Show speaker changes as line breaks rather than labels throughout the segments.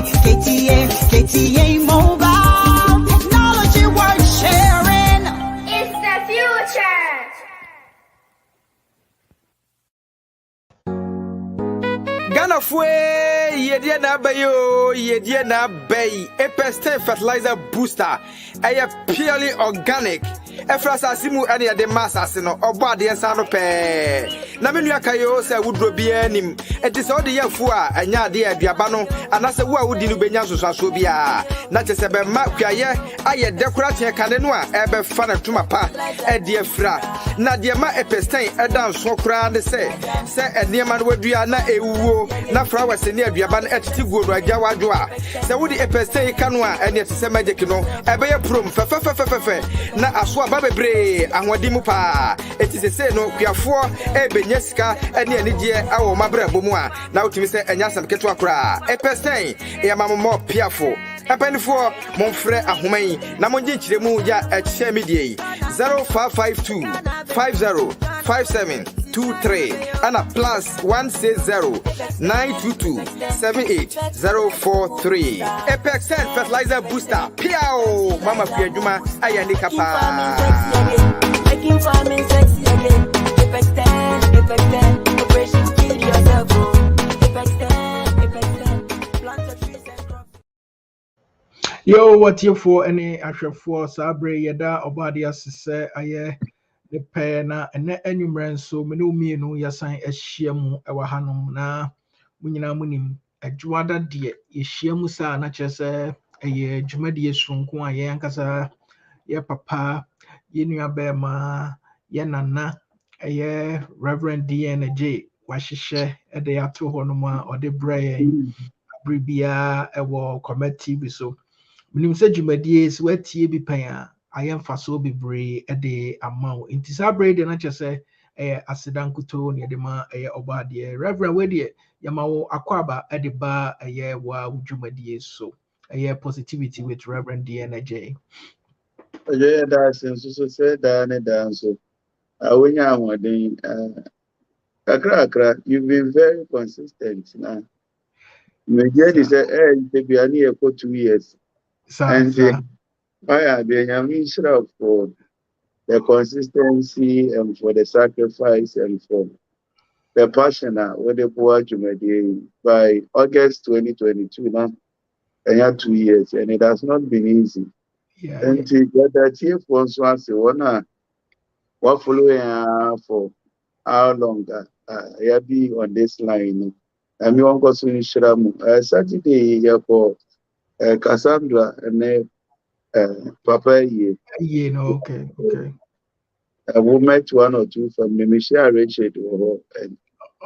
KTA Mobile. Technology worth sharing.
It's the future.
Ghana fue yedie na bayo yedie na bay Epeste fertilizer booster aya purely organic efrasa simu ene de massase no obo de ensa no pe na menu akayo se wudro bia nim enti se ode yafu a anya ade aduaba no anase wo a wudi no benya sosaso bia na chese be ma kwaye aye decoration kane no a ebe fa na tuma pa e de afra na de ma Epeste edan so kra de se enema no wadua na ewuwo na flowers ni aduaba na etiti guodo agya wadwo a se wudi Epeste kanu a ene tese magic no ebe ye prom fe na aso aba bebre ahwadi mu pa eti se no kuafo ebenya sika ene anigye awo mabra bomu a na utimi se enya sam keto akora Epeste e mammo piafo apanifo monfrɛ ahoman na monje nkyiremu ya ehye medie 0552 505723 ana plus 160 922 78043 Epeste fertilizer booster piao mama piaduma ayani kapa
making farming sexy again. Epeste, operation kill yourself. Epeste, plant a trees and crops.
Yo, what you for any actual for Sabre Yada Obadi Assese aye the pena and enumerant so menu no yasan a shiamu ewahanum na munina munim a juada dear yeshiamusa na chese a ye jumadi sunku a yankasa ye papa yenua bema ye nana a ye Reverend Adjei washishe a de atu honoma or de bray bribia ewo Kwamet TV so minim se dwumadie se watie bi pan a ayemfa so bebre de amaw inti sabre de na chese asidankuto ne de ma obade reverend we de yamawo akwaba de ba wa dwumadie so positivity with Reverend Adjei.
Adjei that's so say that ne dance so awenya awodin akra you've been very consistent now me get is be ani e for 2 years. And I for the consistency and for the sacrifice and for the passion with the poor Jumadi by August 2022 now. And had 2 years and it has not been easy. And to get that here for one what following for how long I be on this line. I mean one question Saturday for Cassandra and Papa ye.
Okay.
We met 1 or 2 from the Michelle Richard and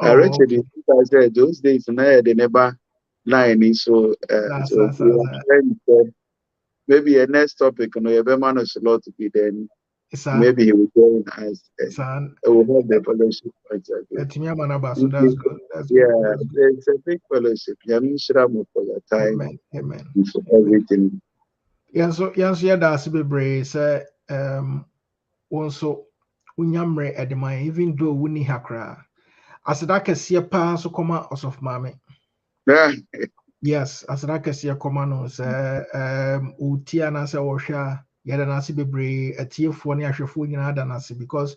Richard I said those days they never line so maybe a next topic you every man is a lot to be then maybe he will join us and we will have the fellowship.
That's good.
It's a big fellowship. Shramu for your time.
Amen.
For everything.
Yes, that's bebre say also unyamre edema even though wuni hakra asidaka sia pa so koma of mame. Yes, asidaka sia koma no say utia na say wohwa yada na se bebre atiefo ne ahwefo nyina da na se because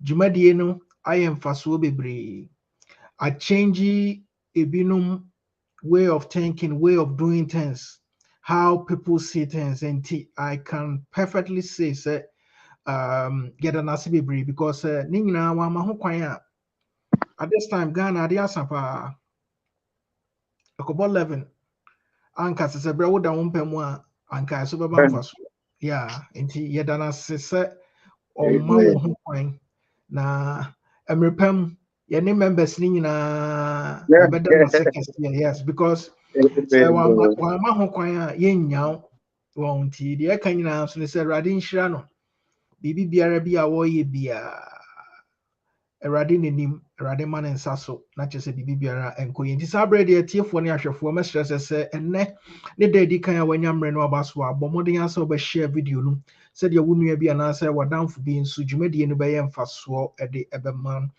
jumadie no ayemfaso bebre a change a binum way of thinking, way of doing things, how people see things, and I can perfectly say get an asibi because ningina wa maho kwan at this time Ghana they asapa akobo 11 anka se bre wo da wo mpemu a anka so be ban faso yeah enti yedana se o ma wo ho kwan na emrepam any members ni nyina ebeda na second yes because wa ma ho kwan a yennya won ti de ka nyina so ne se rade nhira no bibi biara bi a wo ye bia erade nenim erade man nsa so na chese bibi biara enkoye nti sabre de atiefo ne ahwefo ma stress se enne ne da di kan a wanyamre no abaso abomoden asa oba share video no se de wonua bi ana se wadanfo bi nso dwumadie no be ye mfaso de ebeman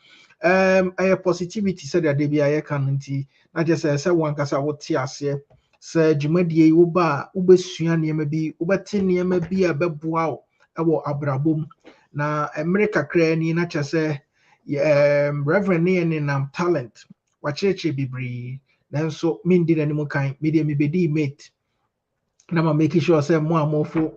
positivity said that they be a can nti na just say one kasa wote ase sɛ dwumadie yi woba a wobɛsua nneɛma bi wobɛte nneɛma bi a bɛboa wo wɔ abrabɔ mu na mmerɛ kakraa ni na kyerɛ sɛ reverend ne yɛ nenam talent wakyerɛkyerɛ bebree nanso mendi n'anim kan medeɛ mebɛdii mate na ma make sure sɛ mo a mofo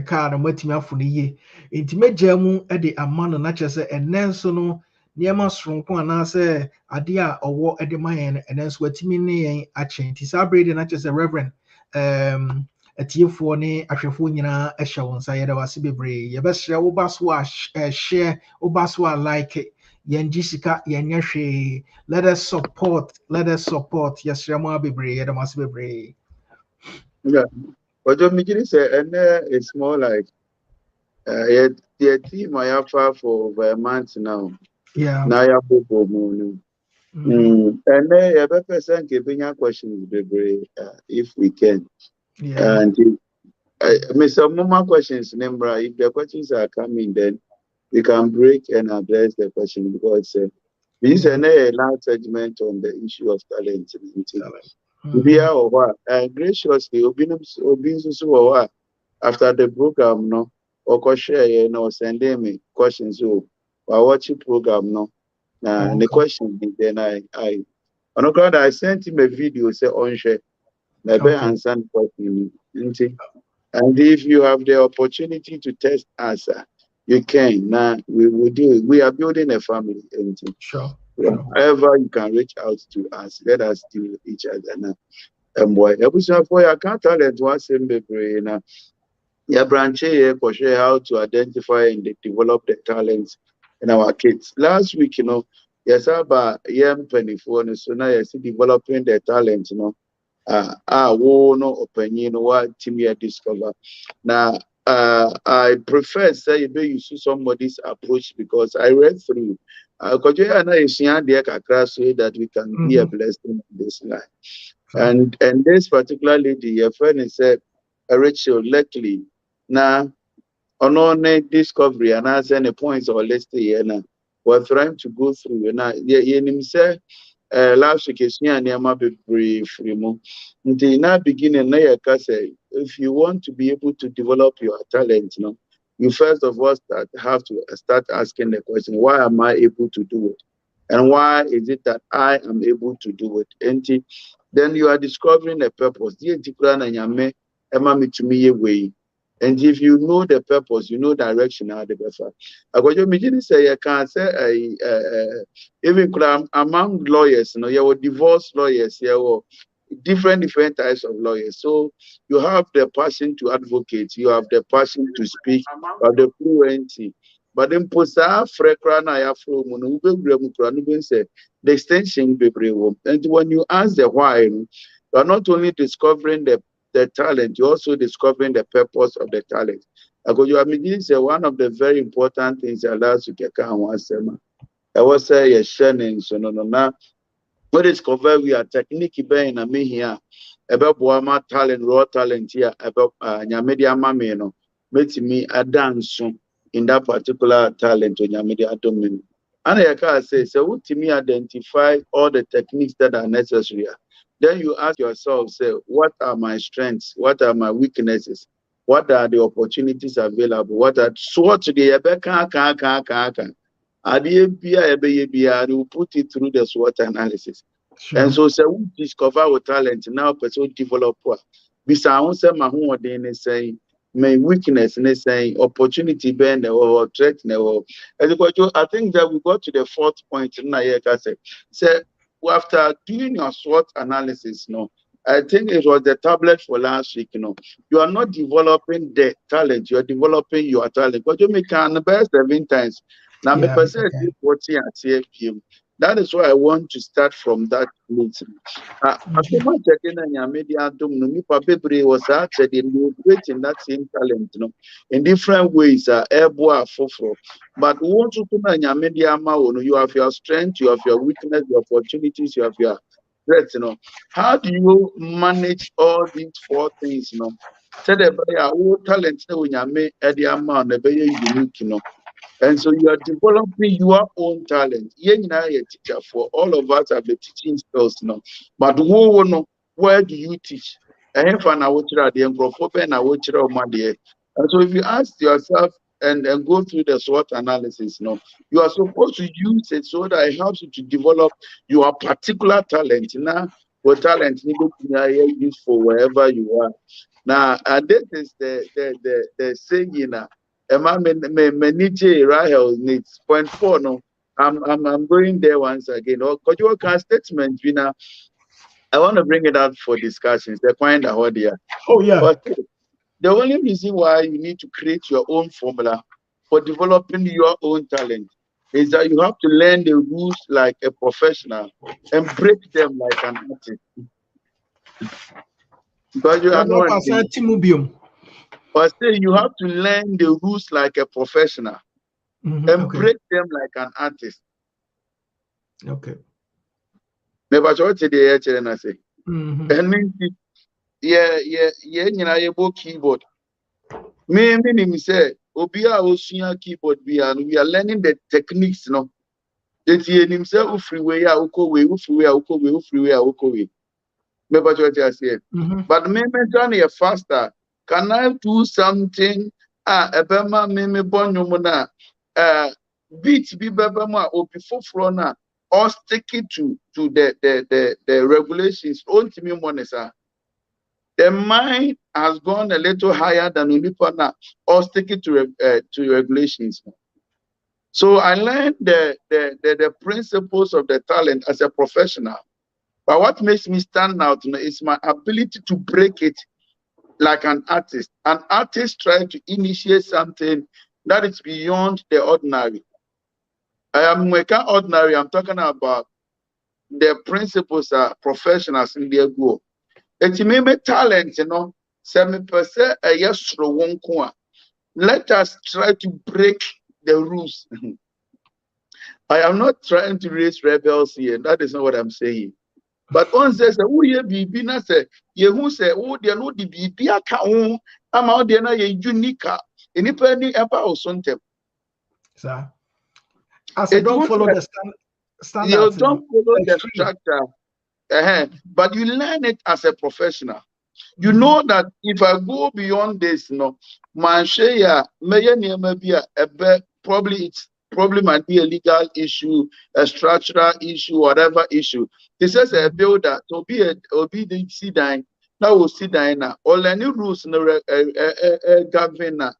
car no moatumi afo no yie nti mɛgyaa mu de ama no na kyerɛ sɛ ɛnnɛ nso no nneɛma soronko anaasɛ adeɛ a ɔwɔ de ma yɛn no ɛnɛ nso watumi ne yɛn akyɛ nti saa berɛ deɛ na kyerɛ sɛ reverend atiefoɔ ne ahwɛfoɔ nyinaa hyɛ wo nsa yɛda wase bebree yɛbɛhyerɛ woba so a share woba so a like yɛngye sika yɛnyɛ hwee let us support yɛsrɛ mo a bebree yɛda mo ase bebree.
Yeah. But the beginning say, and it's more like the team I have for over a month now.
Yeah.
Now you have to and then a person giving a questions, baby, if we can.
Yeah.
And some more questions, number. If the questions are coming, then we can break and address the question because this is a large segment on the issue of talent. Or what? Graciously, after the program, no, or share, send me questions. So, I watch the program, no, and the question, then on the ground, I sent him a video, say, on share, never answer the question. And if you have the opportunity to test us, you can. Now, we will do it. We are building a family.
Sure.
However, you can reach out to us. Let us deal with each other now. Boy, I can't talent was in the brain. Yeah, branch here for sure how to identify and develop the talents in our kids. Last week, yes, about young 24, so now you see developing the talent, no opinion, what team you discover. Now, I prefer say you use somebody's approach because I read through. Because you are so that we can be a blessing in this life. And this particular lady, your friend said, Rachel Leckley. Now, on discovery and as any points or list here now, we're trying to go through. Now, you say, last week is near Niama be brief. Until now, beginning, if you want to be able to develop your talent, you first of all have to start asking the question, why am I able to do it? And why is it that I am able to do it? And then you are discovering a purpose. And if you know the purpose, you know direction, how the better. I got your meeting say I can't say even among lawyers, you have divorce lawyers, you have different types of lawyers. So you have the passion to advocate, you have the passion to speak, you have the fluency. But then posa frekrana ya from the extension bebre. And when you ask the why, you are not only discovering the talent, you're also discovering the purpose of the talent. Because you are beginning to say one of the very important things that allows you to get one sema. I was say a shining so no. What discover we are technique in a me here about Boama talent, raw talent here about Nyamedia Mameno, make me a dance in that particular talent on Nyamedia domain. And I can say, so what to me identify all the techniques that are necessary. Then you ask yourself, say, what are my strengths? What are my weaknesses? What are the opportunities available? What are SWOT the will put it through the SWOT analysis.
Sure.
And so we discover our talent now, person develop. Besides, my home is saying, my weakness is saying, opportunity bend or threat. I think that we got to the fourth point. So after doing your SWOT analysis, I think it was the tablet for last week. You are not developing the talent, you are developing your talent. But you make an best 7 times. Now,
Yeah,
that is why I want to start from that meeting. Was actually creating that same talent, in different ways. But you have your strength, you have your weakness, your opportunities, you have your threats. How do you manage all these 4 things? Said talent unique. And so you are developing your own talent. Teacher for all of us have the teaching skills now. But where do you teach? And for now, what the microphone na what you and so if you ask yourself and go through the SWOT analysis, you are supposed to use it so that it helps you to develop your particular talent. Now, what talent need to be useful wherever you are. Now, this is the saying, Adjei Rahel needs point 4. No, I'm going there once again. Because you can statement, I want to bring it out for discussions. They find out there.
Oh yeah.
But the only reason why you need to create your own formula for developing your own talent is that you have to learn the rules like a professional and break them like an artist. Because you are not. But say you have to learn the rules like a professional and break them like an artist.
Okay.
Never what today I say. And yeah, keyboard. Me say Obia Osuya keyboard and we are learning the techniques, That he himself freeway, freeway. Never what I say. But me Johnny faster. Can I do something? Ebema me bonyumuna beat be bebema or before frona or stick it to the regulations. Ultimate monesa. The mind has gone a little higher than Unipana or stick it to regulations. So I learned the principles of the talent as a professional. But what makes me stand out is my ability to break it like an artist. An artist tries to initiate something that is beyond the ordinary. I am ordinary. I'm talking about the principles are professionals in their goal. It's me talent, %, a yes through one coin. Let us try to break the rules. I am not trying to raise rebels here. That is not what I'm saying. But on says, "Oh, ye be na say, ye who say, oh, they no the be account, I'm out there na ye unique. Any penny about something.
Sir, as I don't follow the standard,
you don't follow the structure. But you learn it as a professional. You know that if I go beyond this, man, probably might be a legal issue, a structural issue, whatever issue. This is a builder to be the CDI. Now we'll see now. All any rules no governor.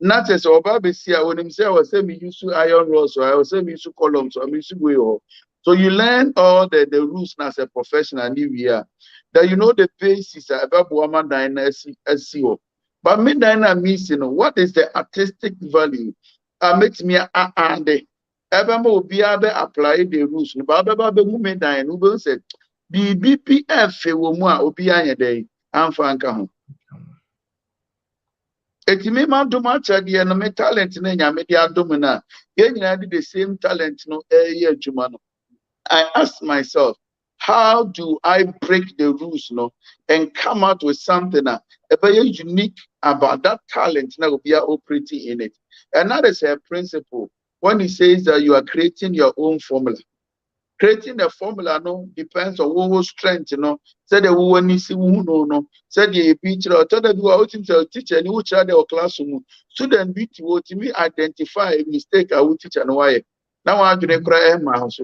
Not as Obabesia when himself was saying me use iron rods, or I was saying me use columns, or I use way. So you learn all the rules as a professional new year. That you know the basis about woman dynasty SEO. But me dynasty means what is the artistic value? Makes me and ever more be able apply the rules. Baba movement dying who said the BPF will more obi day and franca. It may man do much at the enemy talent in any media domina. Then I did the same talent no year Jumano. I asked myself, how do I break the rules and come out with something very unique about that talent now we are operating in it? And that is a principle. When he says that you are creating your own formula. Creating a formula depends on what strength, Said the one is no. Said the teacher or tell them you are out to teacher and you child or classroom. Student be to me identify a mistake I will teach and why. Now I do cry my house.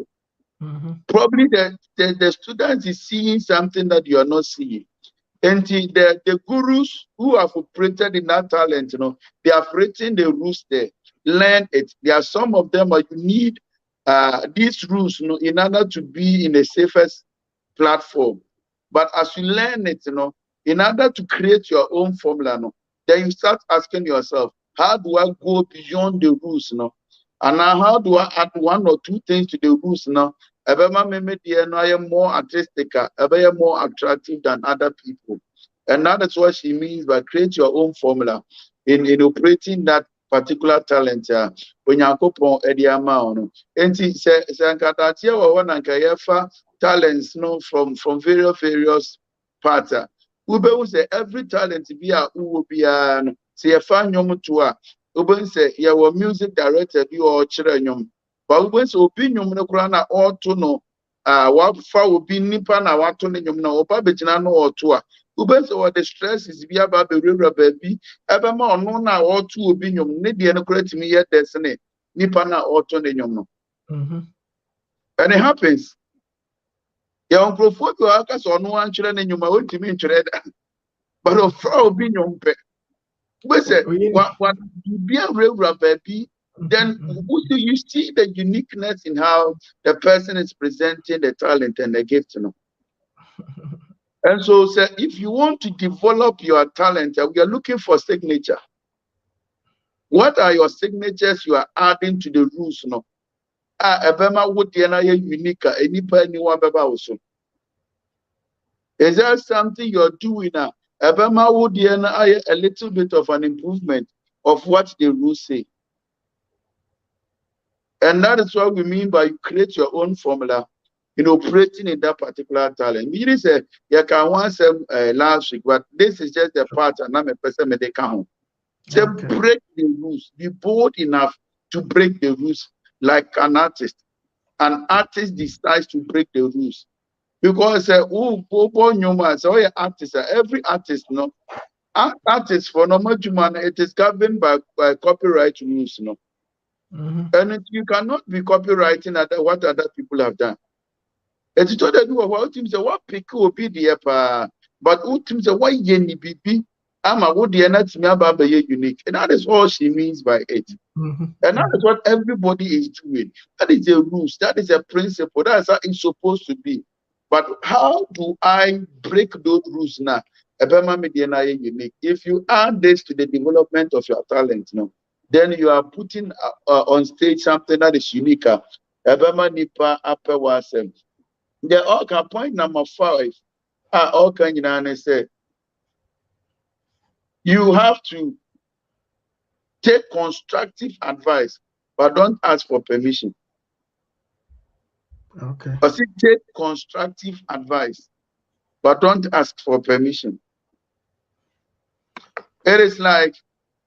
Probably the student is seeing something that you are not seeing. And the gurus who have operated in that talent, they have written the rules there. Learn it. There are some of them where you need these rules in order to be in the safest platform. But as you learn it, in order to create your own formula, then you start asking yourself, how do I go beyond the rules? And now how do I add one or two things to the rules now? I am more artistic, I am more attractive than other people. And that is what she means by create your own formula in operating that particular talent. When you go Eddie amount, and talents from various parts. Ube say every talent be a ubian, say a fan yom to Ube say your music director be or children. But when so opinion no krana or to no what fa will be nipa na what to nyum na opa betina no or to Ubes or the stress is be about the river baby. Ever more no now or two opinion, need the correct me yet destiny. Nipana or Tony.
Mhm.
And it happens. Your uncle for you are no one children in your own to me, but of Frau opinion. But say,
Oh, yeah.
what you be a real baby, then
Mhm.
also you see the uniqueness in how the person is presenting the talent and the gift. And so, say, if you want to develop your talent, we are looking for signature. What are your signatures you are adding to the rules? No, Ebema would the unique, anyone also. Is there something you're doing now? Ebema would a little bit of an improvement of what the rules say. And that is what we mean by you create your own formula in operating in that particular talent. Meaning, say, you can once last week, but this is just the part and I'm a person may they come. Say,
Okay.
break the rules. Be bold enough to break the rules like an artist. An artist decides to break the rules. Because artist, every artist, no, artist for normal human, it is governed by copyright rules, no.
Mhm.
And you cannot be copywriting what other people have done. It's told that you are team say what pick will be the but who team say why yenny bibi ama what the not me about unique. And that is all she means by it.
Mhm.
And that is what everybody is doing. That is a rules, that is a principle, that's how it's supposed to be. But how do I break those rules now? Unique. If you add this to the development of your talent, no, then you are putting on stage something that is unique. The okay, point number 5. Say you have to take constructive advice, but don't ask for permission.
Okay.
Or say take constructive advice, but don't ask for permission. It is like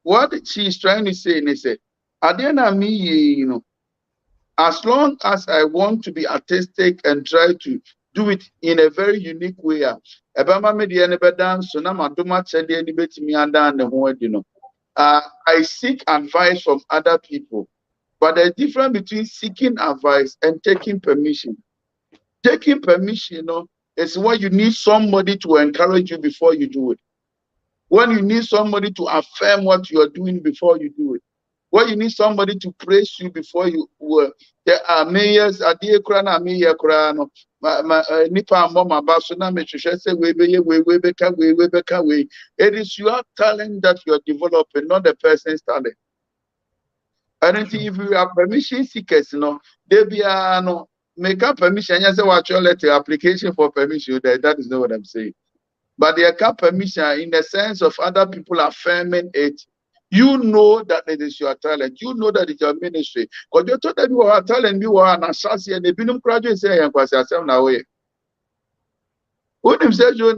what she is trying to say. They say, at the end of me, as long as I want to be artistic and try to do it in a very unique way, I seek advice from other people. But there's difference between seeking advice and taking permission. Taking permission, is when you need somebody to encourage you before you do it. When you need somebody to affirm what you are doing before you do it. When you need somebody to praise you before you work. There are mayors, Adjei Krana, Mayor Krano, Nipa Mama Basuna, Meshese, we. It is your talent that you are developing, not the person's talent. And if you are permission seekers, they be make a permission. You say what your letter application for permission. That is not what I'm saying. But they have permission in the sense of other people affirming it. You know that it is your talent. You know that it's your ministry. Because you told them you are talent, you are an assassin, and they been graduate say and pass yourself now way. When you say your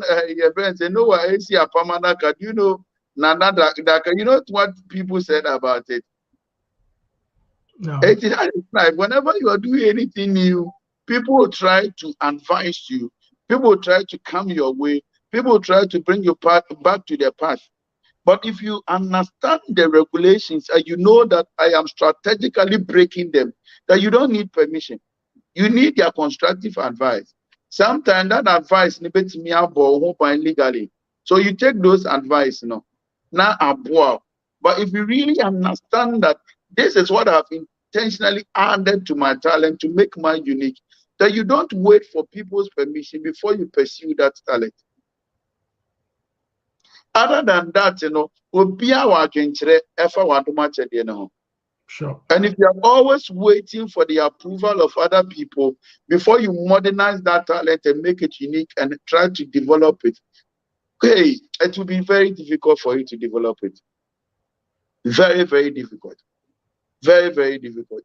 friends, they know what I see a permanent. You know, you know what people said about it.
No.
It is like whenever you are doing anything new, people will try to advise you. People will try to come your way. People will try to bring you back to the path. But if you understand the regulations and you know that I am strategically breaking them, that you don't need permission. You need their constructive advice. Sometimes that advice needs me legally. So you take those advice, now abroad. But if you really understand that this is what I've intentionally added to my talent to make mine unique, that you don't wait for people's permission before you pursue that talent. Other than that,
Sure.
and if you are always waiting for the approval of other people before you modernize that talent and make it unique and try to develop it, okay, it will be very difficult for you to develop it. Very, very difficult. Very, very difficult.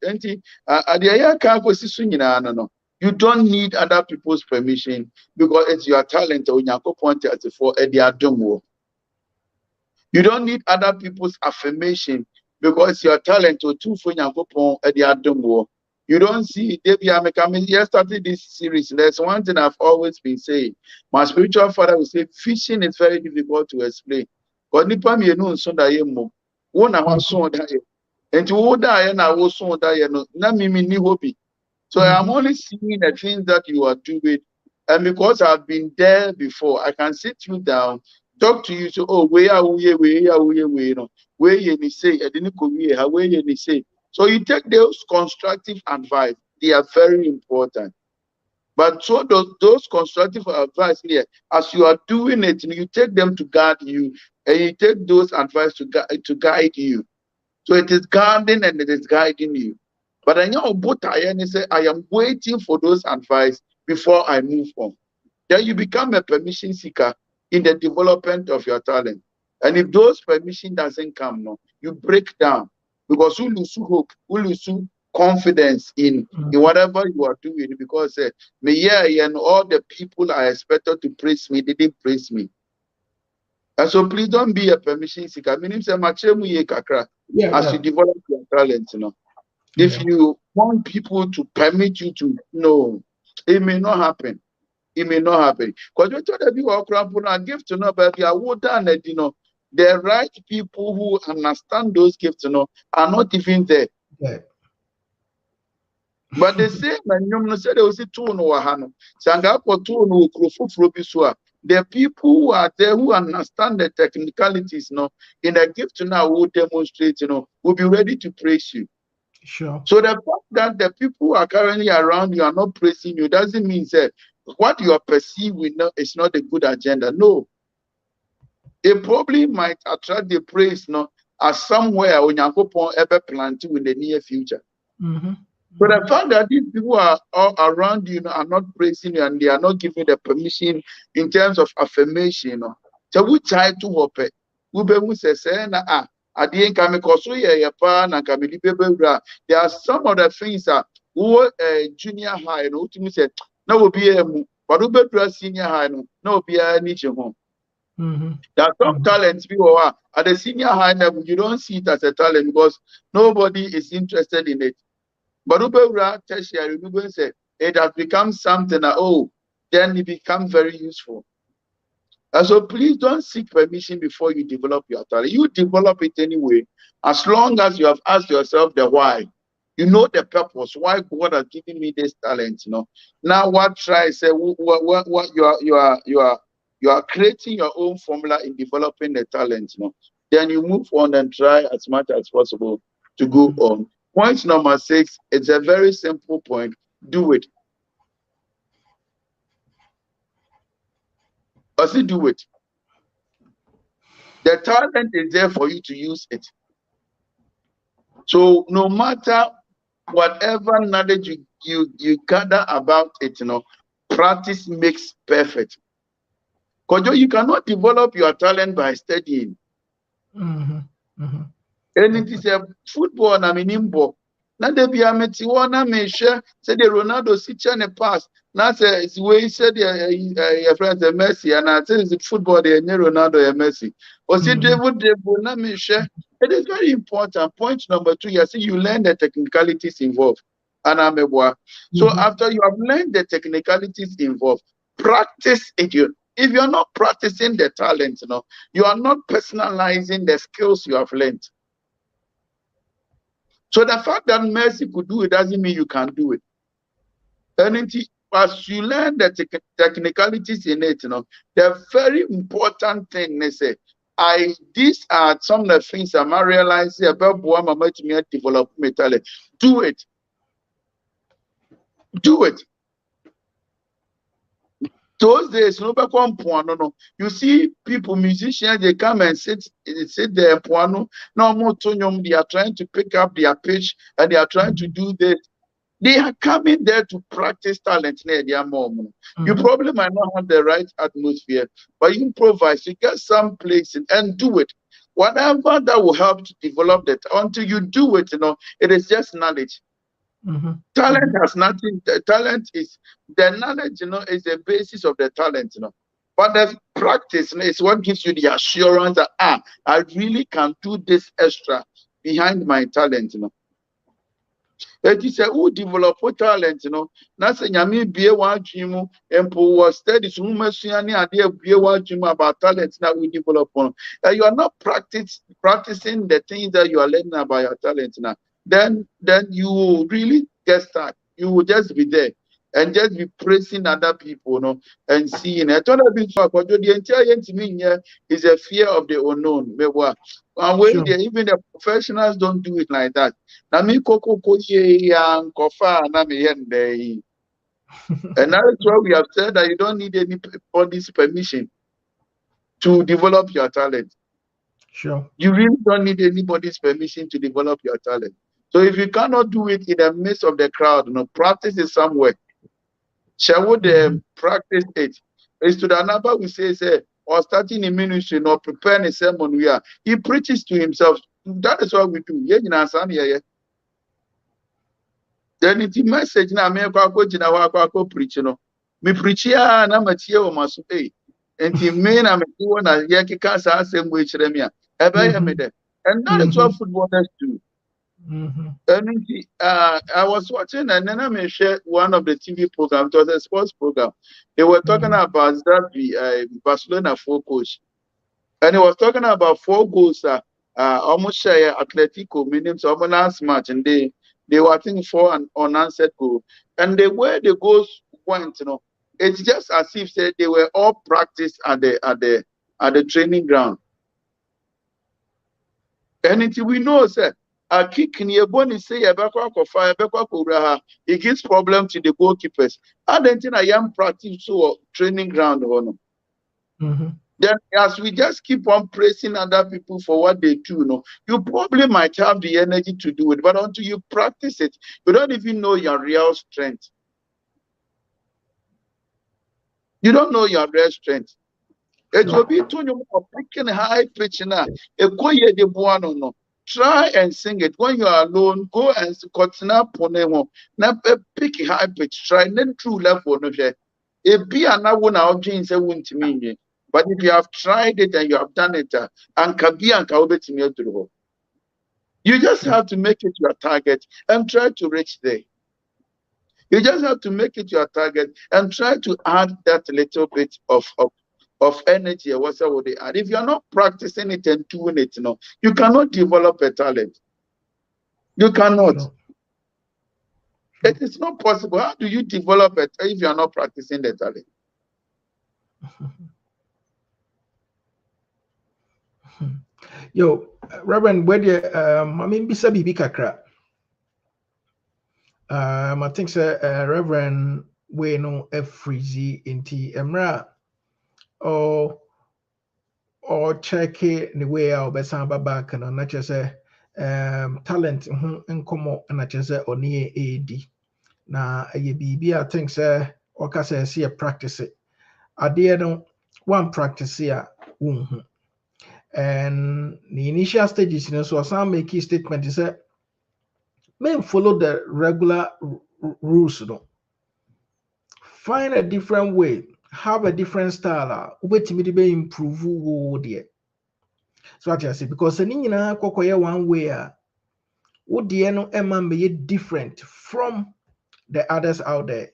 You don't need other people's permission because it's your talent. You don't need other people's affirmation because your talent or two for you You don't see it. Yes, started this series. There's one thing I've always been saying. My spiritual father will say, fishing is very difficult to explain. But nipa me no so da ye mo. Wo na wa so da ye. Enti wo da ye na wo so da ye no. Na me ni hobby. So I'm only seeing the things that you are doing. And because I've been there before, I can sit you down, talk to you, so, oh, where are we, no, where you say, I didn't come here, where you say. So you take those constructive advice, they are very important. But so those constructive advice here, as you are doing it, you take them to guide you, and you take those advice to guide you. So it is guiding and it is guiding you. But I know both I say I am waiting for those advice before I move on. Then you become a permission seeker in the development of your talent. And if those permission doesn't come, no, you break down because you lose hope, you lose confidence in whatever you are doing because me and all the people I expected to praise me didn't praise me. And so please don't be a permission seeker. Meaning say kakra as you develop your talent, you know. If you want people to permit you to know, it may not happen. It may not happen. Because you told people are gift to know, but I would you know, the right people who understand those gifts, you know, are not even there. But the same and you said they will see two no wahano. Sanga for two no krofufro. The people who are there who understand the technicalities, you know, in the gift to now will demonstrate, you know, will be ready to praise you.
Sure.
So the fact that the people who are currently around you are not praising you doesn't mean that what you are perceiving is not a good agenda. No. It probably might attract the praise, no, as somewhere when you go ever planting in the near future. So the fact that these people are all around you, are not praising you and they are not giving the permission in terms of affirmation, you know. So we try to hope it. We be say na there are some of the things that who junior high, you know, to say no will be a but who be senior high, no be a niche home. There are some talents people are at the senior high level, you don't see it as a talent because nobody is interested in it. But Ubera tertiary, say it has become something that then it becomes very useful. And so please don't seek permission before you develop your talent. You develop it anyway, as long as you have asked yourself the why. You know the purpose, why God has given me this talent, you know. Now what try say what you are creating your own formula in developing the talent, you know. Then you move on and try as much as possible to go on. Point number 6, it's a very simple point. Do it. Also do it. The talent is there for you to use it. So no matter whatever knowledge you gather about it, you know, practice makes perfect. Because you cannot develop your talent by studying. And it is a football na minimbo. Na de bia meti wona me hwe say the Ronaldo sicha ne pass. Na say we said your friend Messi and I say the football the Ronaldo and Messi. O say dribble na me hwe. It is very important. Point number 2, you see you learn the technicalities involved. So after you have learned the technicalities involved, practice it. If you're not practicing the talent, you know, you are not personalizing the skills you have learned. So the fact that Messi could do it doesn't mean you can do it. And as you learn the technicalities in it, you know, the very important thing they say, these are some of the things I'm realizing about Mama to develop my talent. Do it. Do it. Those days, you see people, musicians, they come and sit there, they are trying to pick up their pitch and they are trying to do this. They are coming there to practice talent. You probably might not have the right atmosphere, but you improvise, you get some place and do it. Whatever that will help to develop that, until you do it, you know, it is just knowledge. Talent has nothing. The talent is the knowledge, you know, is the basis of the talent, you know. But the practice, you know, is what gives you the assurance that I really can do this extra behind my talent, you know. It is a who develop talent, you know. That's a yami be one dream and was studies rumasiani idea be one dream about talents that we develop on. You are not practicing the things that you are learning about your talent now. Then you will really get stuck. You will just be there and just be praising other people, you know, and seeing it. The entire is a fear of the unknown. And when even the professionals don't do it like that. Na me koko ye yang kofa na me yende. And that is why we have said that you don't need anybody's permission to develop your talent.
Sure.
You really don't need anybody's permission to develop your talent. So if you cannot do it in the midst of the crowd, you know, practice it somewhere. Shall we practice it? It's to the number we say, or starting a ministry, or preparing a sermon, he preaches to himself. That is what we do. Yeah. Then it's message na me kwa jina wa preach no. Me preach ya na matie o maso eh. Enti me na me wo na ye keka sa asem we kire me a. Ebe ye me de. And that is what footballers do. And I was watching and then I share one of the TV programs. It was a sports program. They were talking about that Barcelona 4 coach. And he was talking about 4 goals almost share Atletico meaning so last match and they were, I think, 4 unanswered goal. And the way the goals went, you know, it's just as if said they were all practiced at the training ground. And it, we know, sir, a kick near Bonnie say a it gives problem to the goalkeepers. I don't think I am practice to training ground or no. Then as we just keep on praising other people for what they do, you know, you probably might have the energy to do it, but until you practice it, you don't even know your real strength. You don't know your real strength. It will be too you picking high pitch now. Try and sing it when you are alone. Go and continue ponemo. Now pick high pitch. Try then true level no share. It be another now jeans won't mean. But if you have tried it and you have done it, and kabi and kaube you just have to make it your target and try to reach there. You just have to make it your target and try to add that little bit of energy or whatever they add. If you're not practicing it and doing it, you know, you cannot develop a talent. You cannot. No. It is not possible. How do you develop it if you are not practicing the talent?
Yo, Reverend, where the I mean, bisa bibi kakra. I think say Reverend we no freezy inti emra or check it the way out be samba back and not just say talent nkomo na just say oni AD. Na ye bibi I think say oka say see practice it. Ade no one practice ya and the initial stages, you know, so some make key statement is that men follow the regular rules, you know. Find a different way, have a different style, wait to be improve there. So what I say, because the nina kokoye one way, would the no emma may different from the others out there.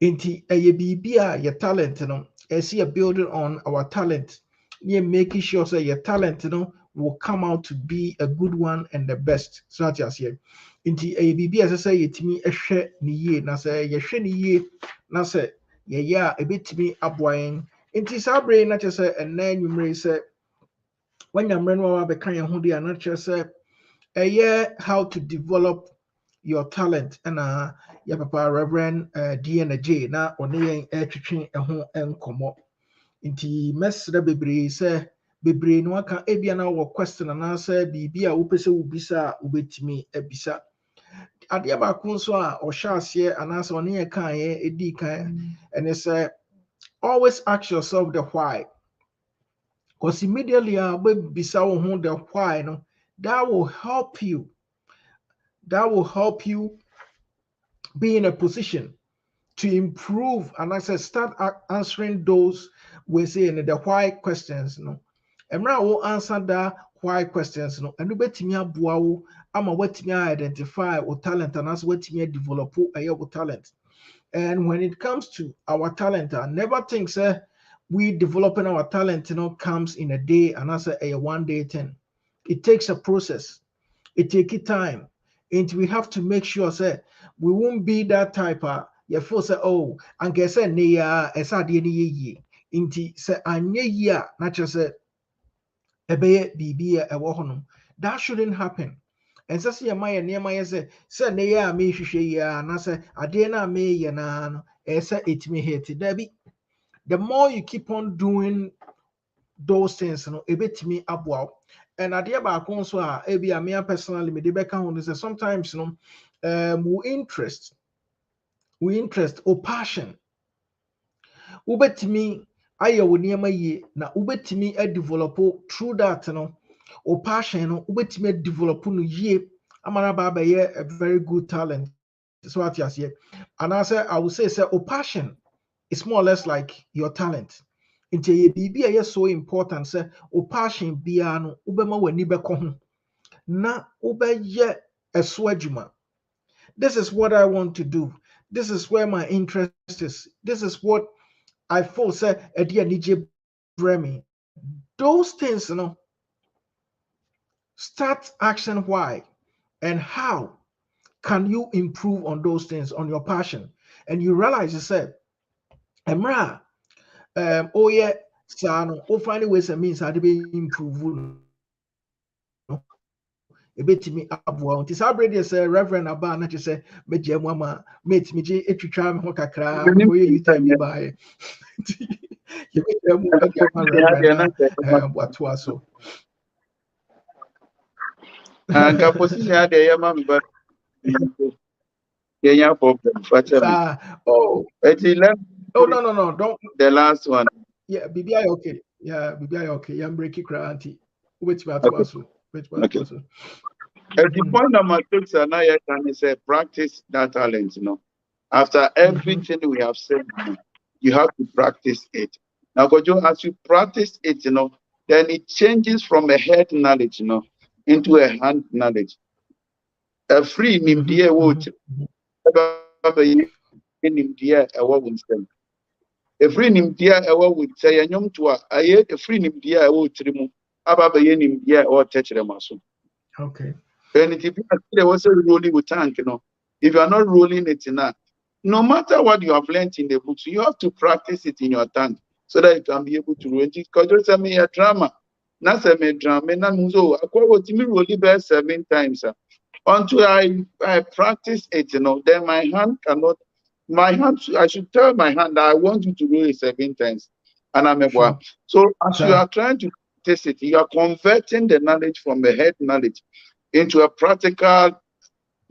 Inti a bibia your talent, you know, as see a building on our talent. You're making sure that your talent, you know, will come out to be a good one and the best. So that's just here. Inti ABB as I say it me a share ni ye na say ye share ni ye na say yeah a bit me upwine. Inti sabre na just say and then you may say when you're running be kind of hoodie and not just say a year how to develop your talent and your papa Reverend Adjei na only a home and come up. Inti mesra bebre say bebre no aka ebia na wo question na say bibia wo pese wo bisa obetimi ebisa ade ba kun so a o hyaase anase one ye kan ye edi kan and it say always ask yourself the why, because immediately be bisa wo hu the why no that will help you be in a position to improve and I say start answering those we say in the why questions, no. Emra wo answer that why questions no enu betimi aboa wo ama watimi identify wo talent and as watimi develop wo talent. And when it comes to our talent, I never think say we developing our talent comes in a day and as a 1 day thing. It takes a process. It takes time. And we have to make sure say we won't be that type you feel say oh and guess say ne ya esa de ne ye inti say anye yi a na just say ebeye bibi a ewo honom. That shouldn't happen. And so see my near my say ne ya me hwehwe ya na say ade na me ye na no esa etimi hate dabi. The more you keep on doing those things no ebetimi aboa. And ade ba ko so a ebi a me personally me de beka ho no say sometimes we interest or passion ubetimi ayɛ wo nneɛma yie na ubetimi develop through that or passion no ubetimi develop no yie amana ba a very good talent so what you say and I would say o passion is more or less like your talent nti ye bibi a so important say o passion bia no ubema wani bɛkɔ ho na ubɛyɛ ɛso adwuma. This is what I want to do. This is where my interest is. This is what I feel say Eddie Nije Bremy. Those things, start action why and how can you improve on those things, on your passion? And you realize you said, Emra, oh yeah, so oh find ways and means how to be improve. Ebetimi aboa nti saa brede sɛ reverend aba na kyerɛ sɛ megye mu ama mate megye etwitwa me ho kakra mo yɛ you time by you bet mu reverend what was so
and position had the yaman but yeah problem
oh no don't
the last one
yeah BBI okay yeah break it auntie which what was so
okay. At the point number 6 and I can say practice that talent, After everything we have said, you have to practice it. Now, as you practice it, then it changes from a head knowledge, into a hand knowledge. A free nimdia would a free nimdia would say a young to a free nimdia would remove Ababa Yenim or touch them also.
Okay.
And if there was a rolling with tank, if you are not rolling it enough, no matter what you have learned in the books, you have to practice it in your tank so that you can be able to roll it. Because there's a drama. Not a drama, and so I quote me rolling back 7 times. Until I practice it, then my hand cannot. My hand, I should tell my hand that I want you to roll it 7 times. And I'm a boy. So as you are trying to it, you are converting the knowledge from the head knowledge into a practical,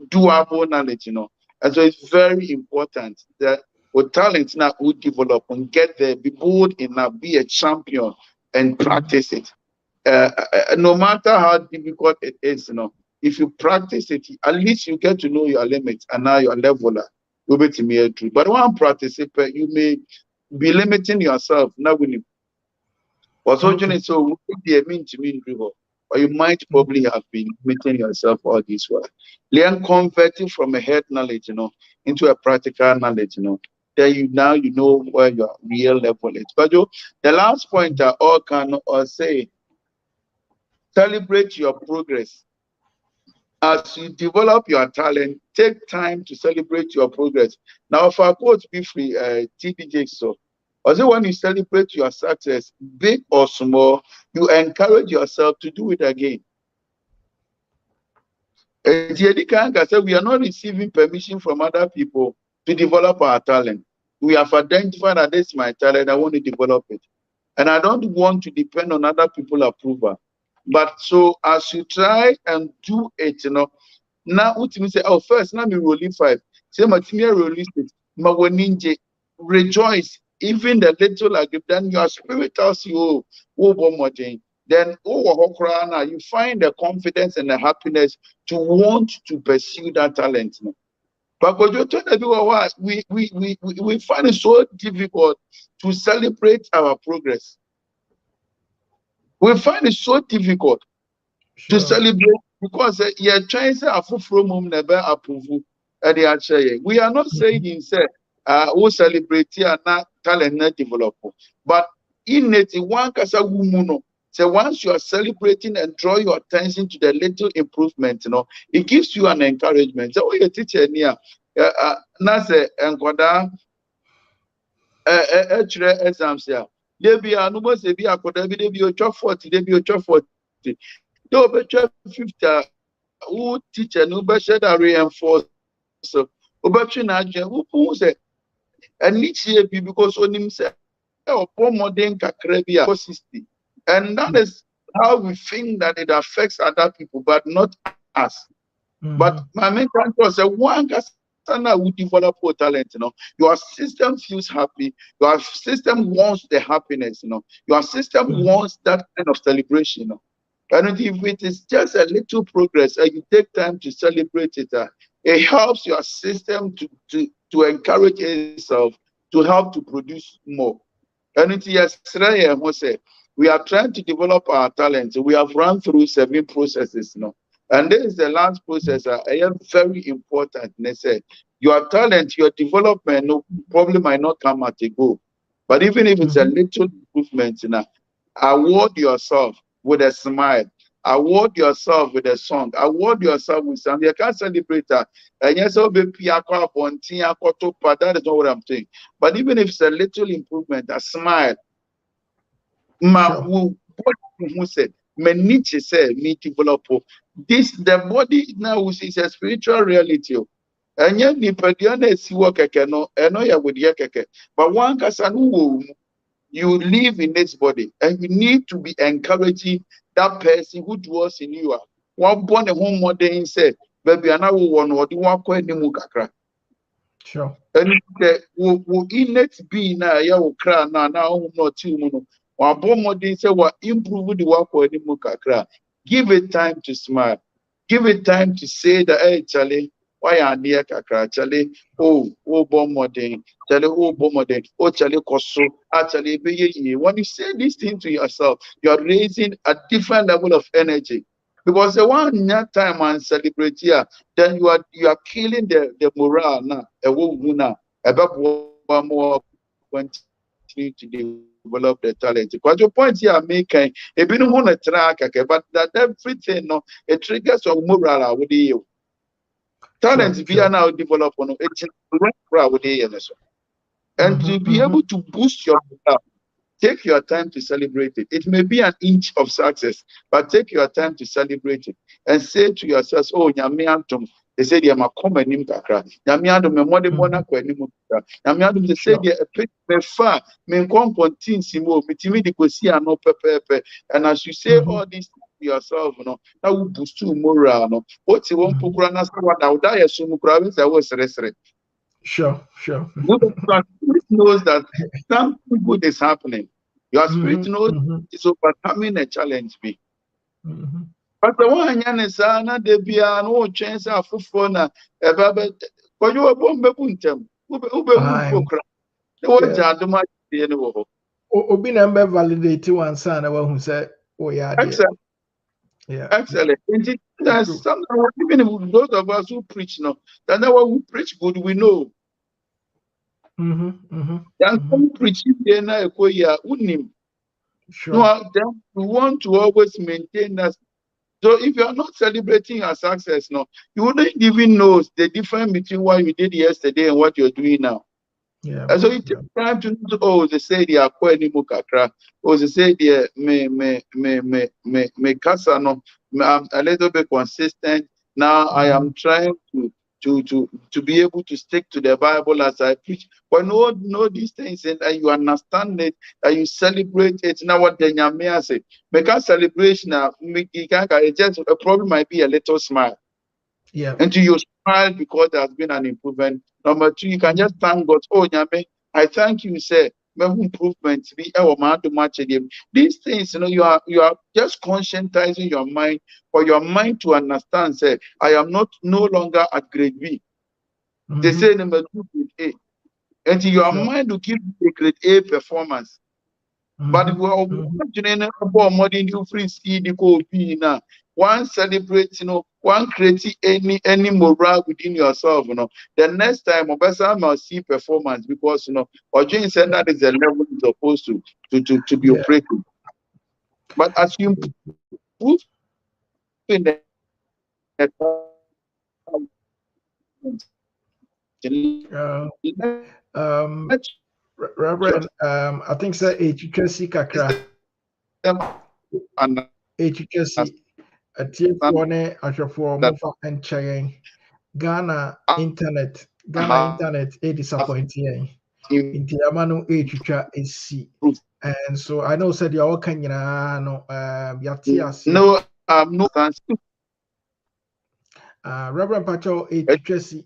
doable knowledge, And so it's very important that with talent now we develop and get there, be bold enough, be a champion and practice it. No matter how difficult it is, if you practice it, at least you get to know your limits and now your leveler will be to me true. But one participant, you may be limiting yourself, not willing. So or you might probably have been limiting yourself all this while. Learn converting from a head knowledge, into a practical knowledge, Then you know where your real level is. But the last point I all can say, celebrate your progress. As you develop your talent, take time to celebrate your progress. Now, if I quote be free, TDJ so. Also, when you celebrate your success, big or small, you encourage yourself to do it again. We are not receiving permission from other people to develop our talent. We have identified that this is my talent, I want to develop it. And I don't want to depend on other people's approval. But so as you try and do it, now ultimately say, oh, first, now me rolling 5. Say, my team rolling 6. Rejoice. Even the little then your spirit tells you, then you find the confidence and the happiness to want to pursue that talent. But we find it so difficult to celebrate our progress. We find it so difficult to celebrate because you're trying to say a from whom never approve. We are not saying say who celebrate here not talent not develop, but in it one kasa woman. So once you are celebrating and draw your attention to the little improvement, it gives you an encouragement. So your teacher near na say enkoda exams here. They be no more say be akoda be o 40, they be o 40. They be 50. Who teacher no be share that reinforce. So obetwe na adwe who say and each year because on him say modern kakra bi a 60. And that is how we think that it affects other people, but not us. But my main point was one person who develop your talent, your system feels happy, your system wants the happiness, your system wants that kind of celebration, And if it is just a little progress and you take time to celebrate it, it helps your system to encourage itself to help to produce more. And it is we are trying to develop our talent. We have run through 7 processes now. And this is the last process. Very important. They say your talent, your development, probably might not come at a go. But even if it's a little improvement, award yourself with a smile. Award yourself with a song. Award yourself with something. You can't celebrate that. And yes, that is not what I'm saying. But even if it's a little improvement, a smile. Who said, Nietzsche said, me develop this. The body now is a spiritual reality. And yet, the pediana see what no, and no, ya with yakeke. But one person you live in this body, and you need to be encouraging that person who dwells in you. One born a home modern said, baby, I know one or the one quite kakra.
Sure.
And the innate being now, ya will cry now, not 2 months. Say what improve the work for the mukakra. Give it time to smile. Give it time to say that hey Charlie, why are near kakra? Charlie, oh bomodin, Charlie, bomodin, Charlie koso, Charlie be. When you say this thing to yourself, you are raising a different level of energy. Because the one near time and celebrate here, then you are killing the morale now. A more continue to develop the talent. Because your point here making a bit of a track, but that everything it triggers your morale with you. Talent be now develop on it. And to be able to boost your morale, take your time to celebrate it. It may be an inch of success, but take your time to celebrate it and say to yourself, oh, Nyamiantum. They say they are my common name kakra. Nyamiantum me more than one akwenimukra. Nyamiantum they say they are a me far me continue simo mitimi di kosi ano pepepe. And as you say all these to yourself, that will boost your morale. What's you want pukura na sa wada uda yesu mukra we say was resre.
Sure.
Your spirit knows that something good is happening. Your spirit knows it's overcoming a challenge. But the one is they be no chance of phone. But you are bomb buntem.
Obi number validate one son who said, oh yeah,
excellent.
Yeah.
Excellent. Sometimes even if those of us who preach then we preach good, we know. Some preaching there now unim.
Sure.
No, then we want to always maintain that. So if you are not celebrating your success, you wouldn't even know the difference between what you did yesterday and what you're doing now.
Yeah.
And so it takes time to know, they say they are quite kakra, or they say they me casa no, I'm a little bit consistent. Now I am trying to be able to stick to the Bible as I preach. But know these things and you understand it, and you celebrate it. Now what the Nyamia say, because celebration just a problem might be a little smile.
Yeah.
And to you smile because there has been an improvement. Number 2, you can just thank God. Oh Nyame, I thank you, sir. Improvement be these things, you are just conscientizing your mind for your mind to understand. Say, I am no longer at grade B. They say number 2 grade A, and your mind will give you a grade A performance. But we are imagining about modern you free see the copy now. One celebrate, one create any morale within yourself, The next time, Obasa must see performance because or Jane said that is the level it's supposed to be
Yeah.
operating. But as you move in the
Um, Reverend, I think say HQC kakra, HQC, a TF1 Ashafo Mofa and Chayan, Ghana internet, a disappointing. In the Amano HQC is C. And so I know said you're all can no, Yatias,
no, no.
Reverend Pacho, HQC,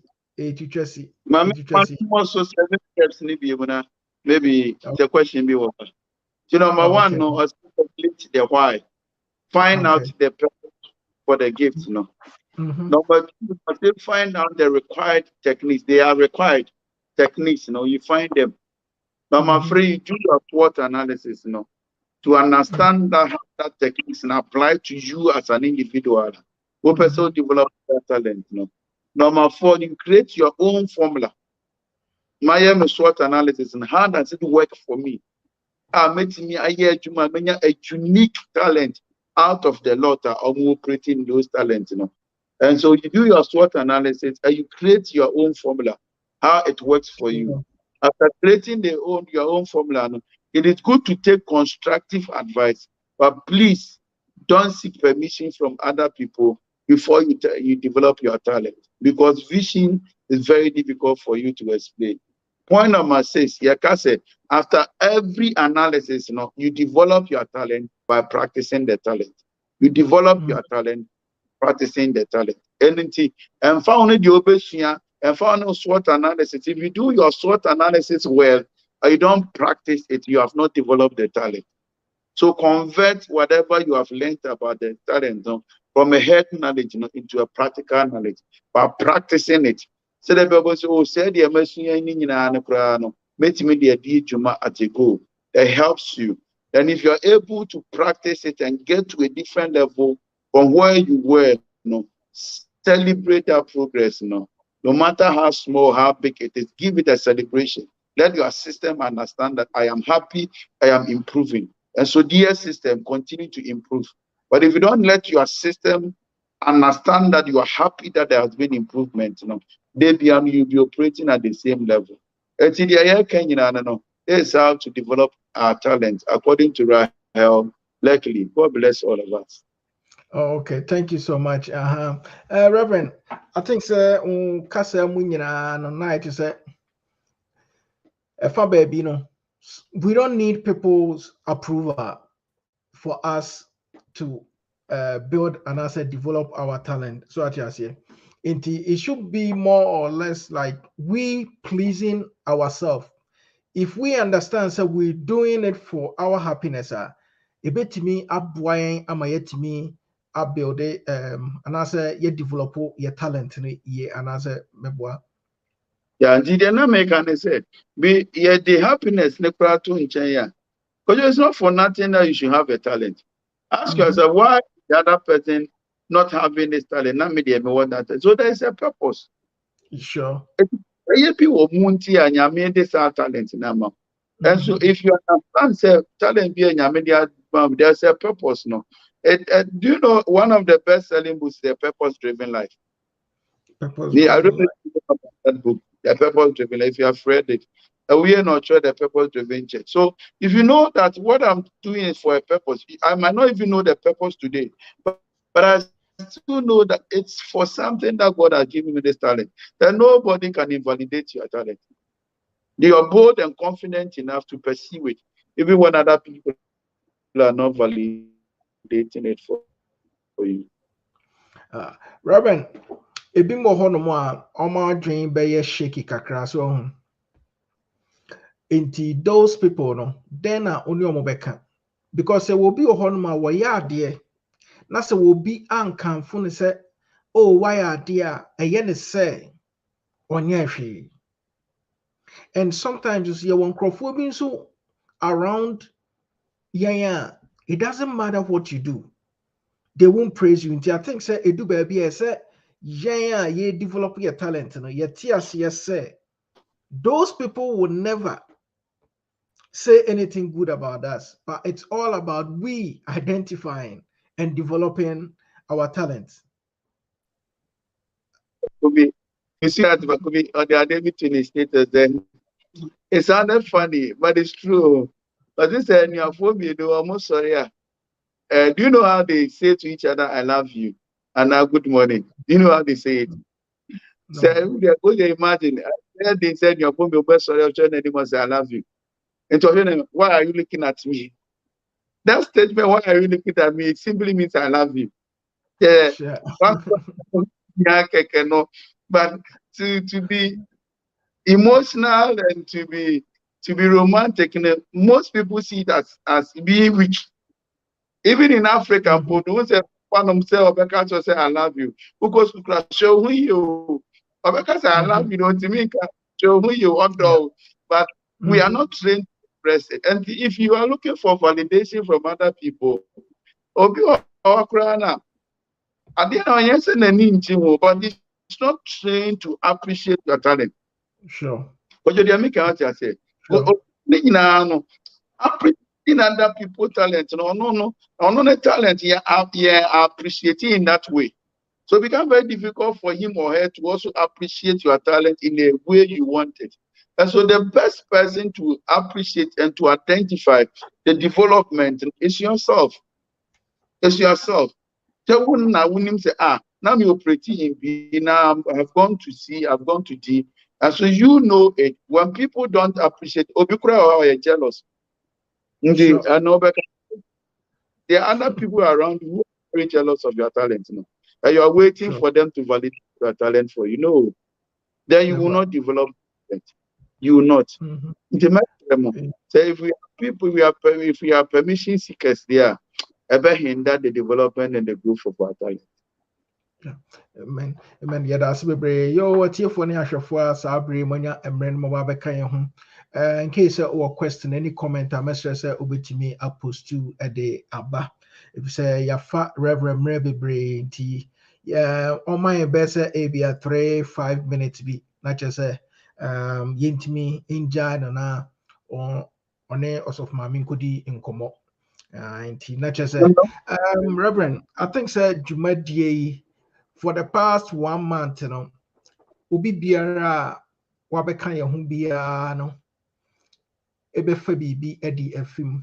Mami,
HQC.
also 7 steps maybe the question be what. Number
Oh,
one,
okay.
complete the why. Find out
Okay.
the purpose for the gift,
Mm-hmm.
Number two, you find out the required techniques. They are required techniques, you find them. Number three, do your SWOT analysis, to understand that techniques and apply to you as an individual. Who also develop that talent, Number four, you create your own formula. My SWOT analysis and how does it work for me? Make me a unique talent out of the lot of operating those talents, And so you do your SWOT analysis and you create your own formula, how it works for you. After creating your own formula, it is good to take constructive advice, but please don't seek permission from other people before you develop your talent, because vision is very difficult for you to explain. Point number 6, Yaka said, after every analysis, you develop your talent by practicing the talent. You develop your talent practicing the talent. And found the obesity and found SWOT analysis. If you do your SWOT analysis well, you don't practice it, you have not developed the talent. So convert whatever you have learned about the talent from a head knowledge into a practical knowledge by practicing it. So the people say, oh, say the media at a go. That helps you. And if you're able to practice it and get to a different level from where you were, celebrate that progress, no matter how small, how big it is, give it a celebration. Let your system understand that I am happy, I am improving. And so dear system, continue to improve. But if you don't let your system understand that you are happy that there has been improvement, you'll be operating at the same level. It's how to develop our talent according to Rahel Luckily. God bless all of us.
Oh, okay, thank you so much. Reverend, I think sir, kasa munyina no night is a baby, we don't need people's approval for us to build and as develop our talent. So at say, it should be more or less like we pleasing ourselves. If we understand that we're doing it for our happiness, a bit me up wine am I yet me up build it and as ye develop your talent ye and as a mebwa.
Yeah, and the American said, be the happiness to in China. Because it's not for nothing that you should have a talent. Ask yourself why the other person not having this talent, not me want that. So there is a purpose.
Sure.
People munti and you made this talent in Ama. And so if you understand say talent be there's a purpose, no. Do you know one of the best selling books, The Purpose Driven Life? I don't know about that book, The Purpose Driven Life. If you have read it, we are not sure the purpose driven church. So if you know that what I'm doing is for a purpose, I might not even know the purpose today, but I still know that it's for something that God has given me this talent. That nobody can invalidate your talent. You are bold and confident enough to pursue it, even when other people are not validating it for you.
Reverend, ebi mo hɔ nom a ɔmo adwene bɛyɛ shaky kakra so nti those people no then na oni ɔmo bɛka because sɛ obi wɔ hɔ nom a wɔyɛ adeɛ na sɛ obi ankamfo ne sɛ oh wayɛ adeɛ a ɛyɛ ne sɛ ɔnyɛ hwee and sometimes you see one nkurɔfoɔ bi nso around yeah, it doesn't matter what you do, they won't praise you. I think say edu baby I say yeah, you develop your talent, no, yes say those people will never say anything good about us, but it's all about we identifying and developing our talents.
Could be, you see that could be on the activity status then. It sounded funny, but it's true. But this is your phone, you know, almost sorry. Do you know how they say to each other, I love you, and now good morning? Do you know how they say it? So
No.
they imagine, they said your phone, your best sorry, anyone say, I love you. And to them, why are you looking at me? That statement, why are you looking at me? It simply means I love you. Yeah.
Sure.
But to be emotional and to be romantic, most people see it as being weak. Even in Africa, people don't say one themselves, Obeka say I love you. Because show who you Obeka say I love you, to me show who you
Yeah.
but we are not trained to express it. And if you are looking for validation from other people, Obi Okrana, at the end of yes, but it's not trained to appreciate your talent.
Sure.
But you make out say,
Sure.
appreciating other people's talent. No talent, yeah, appreciating in that way. So it becomes very difficult for him or her to also appreciate your talent in a way you want it. And so the best person to appreciate and to identify the development is yourself. It's yourself. So when I wouldn't say, now me operating in B, now I've gone to C, I've gone to D. And so you know it. When people don't appreciate, Obikura or jealous.
Sure.
I know, but there are other people around who are very jealous of your talent. And you are waiting
Sure.
for them to validate your talent for you. No, then you will
Never.
not develop talent. You will not. It matters. So if we are people, if we are permission seekers there, ever hinder the development and the growth of our talent.
Amen. Amen. Yeah, that's bebree. Yo, what you for any ashafwa sabri manya emren mo ba beka ye ho. In case or question any comment, I message say obetimi post to a day aba. If say ya fa reverend mre bebree nti yeah, on my best a be a 3-5 minutes be not just say yintimi inja na on of my minkodi inkomo. Nti not just say reverend, I think say jumadie for the past 1 month, obi biara wabɛka yɛn ho biara no, ɛbɛfa biribi ɛde afim.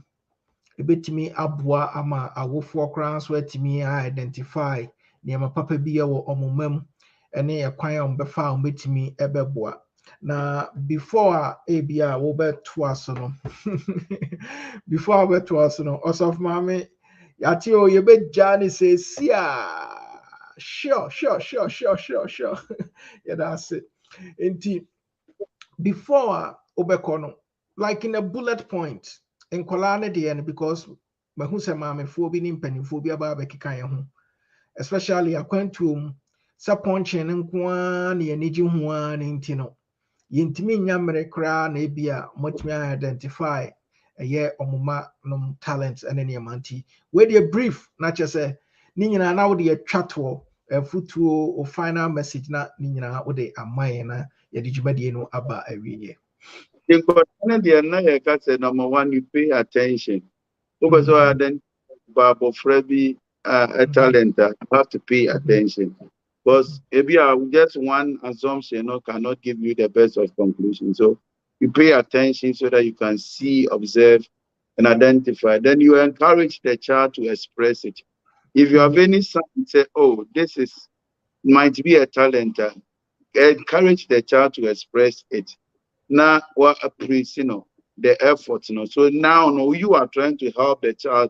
Ɛbɛtumi aboa ama awofoɔ koraa nso atumi identify nneɛma papa bi wɔ ɔmo mam ɛne ɛkwan a ɔmo bɛfa a ɔmo bɛtumi ɛbɛboa. Na before a ebi a wobɛtoa so no, before a wobɛtoa so no, ɔsɔfo maame yɛate o yɛbɛgyaa ne sɛ si a. Sure. Yeah, that's it. Indeed. Before Obekono, like in a bullet point, in Kolane the because Mahuse Mame Phobi Nimpeni Phobia Babekikayahu, especially a quantum, Saponchin and Kwan, Yaniji Juan in Tino. Yintimi Yamere Kra, Nebia, much me identify a year or mama num talents and any amanti. Where you brief, not just a Nina now the chatwo. Futuo or final message na nina ode amaye na yɛde dwumadie no aba awie.
Number one, you pay attention. Because Bible Freddy a talent that you have to pay attention. Because maybe just one assumption cannot give you the best of conclusion. So you pay attention so that you can see, observe, and identify. Then you encourage the child to express it. If you have any sign, say, oh, this might be a talent, encourage the child to express it. Now, what appreciate, the effort, So now, you are trying to help the child,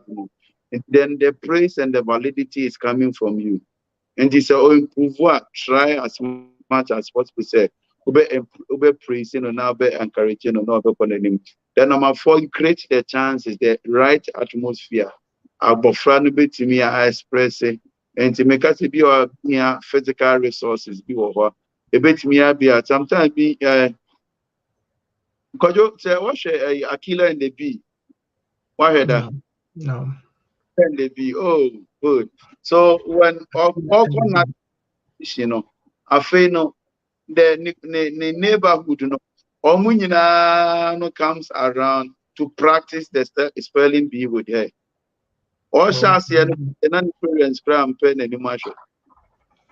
and then the praise and the validity is coming from you. And this improve try as much as possible. Say, ube praise, now be encouraging, now be condemning. Then number 4, you create the chances, the right atmosphere. Abofra no betimi a express and to make us be our physical resources be over a betimi be at sometimes be kojo say what a killer in the bee why that
No.
Can they be? Oh, good. So when all you know, I feel no the neighborhood no no comes around to practice the spelling bee with her. All shall see an parents cram pen anymore.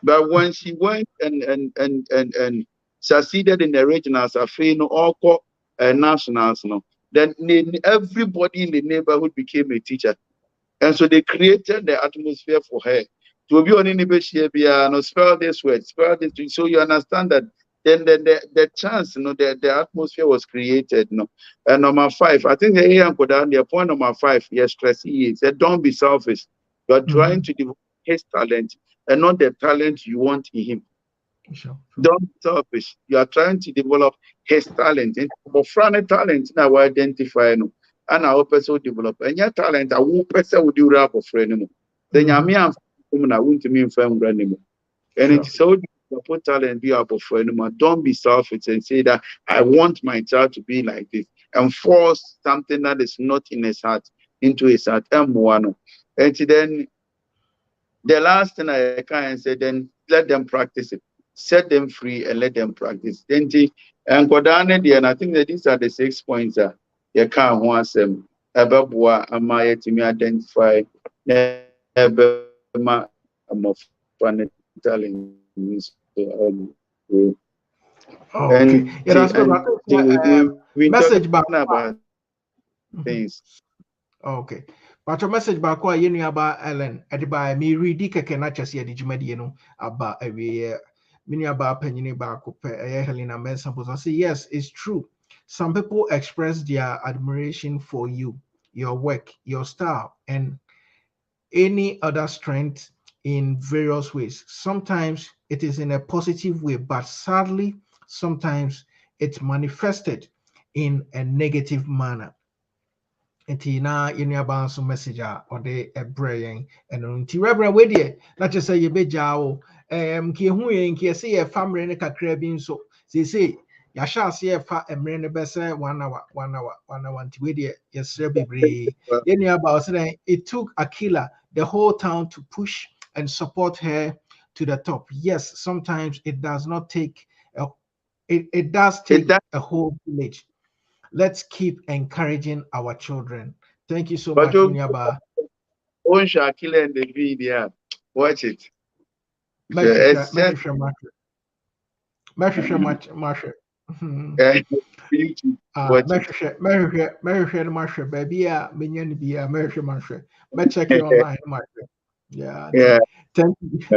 But when she went and succeeded in the regionals, I feel no all nationals no. Then everybody in the neighborhood became a teacher. And so they created the atmosphere for her. To be on no spell this word, spell this. So you understand that then the chance, the atmosphere was created. And number 5, I think the point number 5, yes, stress he said, don't be selfish. You are trying to develop his talent and not the talent you want in him.
Sure.
Don't be selfish. You are trying to develop his talent. And for talent, now we identify and our person develop. And your talent, I will person would do rap of friend. Then I mean, I won't mean friend anymore. And it's so you put talent be up of friend. Don't be selfish and say that I want my child to be like this and force something that is not in his heart into his heart. And then the last thing I can say, then let them practice it. Set them free and let them practice. And I think that these are the 6 points that you can't want them. Ababwa amaya to me identify
Okay. Yeah, that's good. Message back
about things.
Okay. But your message back why you know about Ellen by me read keke na chese de jumadi no about every mini about penny back Helena Mensa. I say yes, it's true. Some people express their admiration for you, your work, your style, and any other strength in various ways. Sometimes it is in a positive way, but sadly, sometimes it's manifested in a negative manner. Nti na yenu aba so message or the brain and nti reverend we dey na che say ye beja wo nke hu ye nke say ye family ne kakra bi nso say ya sha say ye fa emre ne be say 1 hour nti we dey yesre bebre yenu aba say it took Akila the whole town to push and support her to the top. Yes, sometimes it does not take it does take a whole village. Let's keep encouraging our children. Thank you so much, Munyaba.
Akila and the video. Watch it.
Yeah.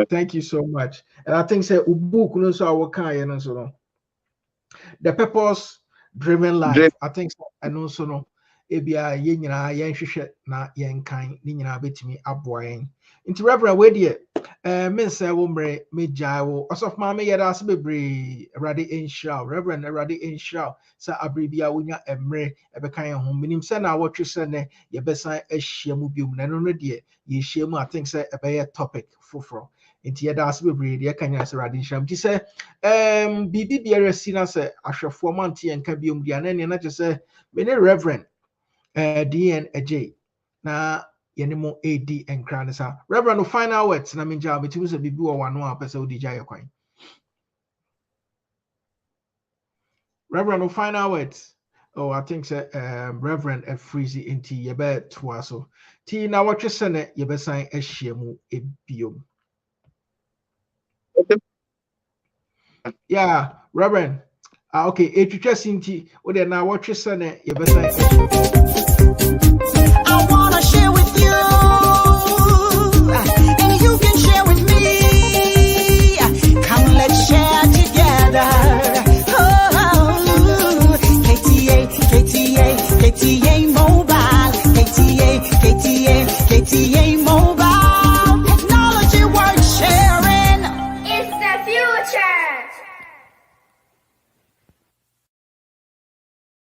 Thank you so much. And I think say Ubu kuno our kind so the purpose driven life. I think and also no ebia ye nyina yen hwehwe na yen kan ni nyina betimi aboa yen nti reverend we de me say wo mre me jai wo osof ma me yeda ase bebre ready inshallah reverend ready inshallah sa abribia wonya emre ebekan yen ho minim say na wotwe say ne ye besan ahia mu biom na no no de ye hia mu I think say ebe topic foforo nti yeda ase bebre de kanya say ready inshallah nti say bibi biara si na say ahwefo mante yen ka biom dia na ne na che say me ne reverend DN Adjei na yenimo AD and Kranisa. Reverend no final words na minja between say bibi or one one person odi jaya kwan. Reverend no final words. Oh, I think say Reverend Freezy inti yebe twaso. Ti na what you sene yebe sign ehyiemu ebiom. Yeah, Reverend. Okay, etwitwa sinti o de na what you sene yebe sign
I wanna share with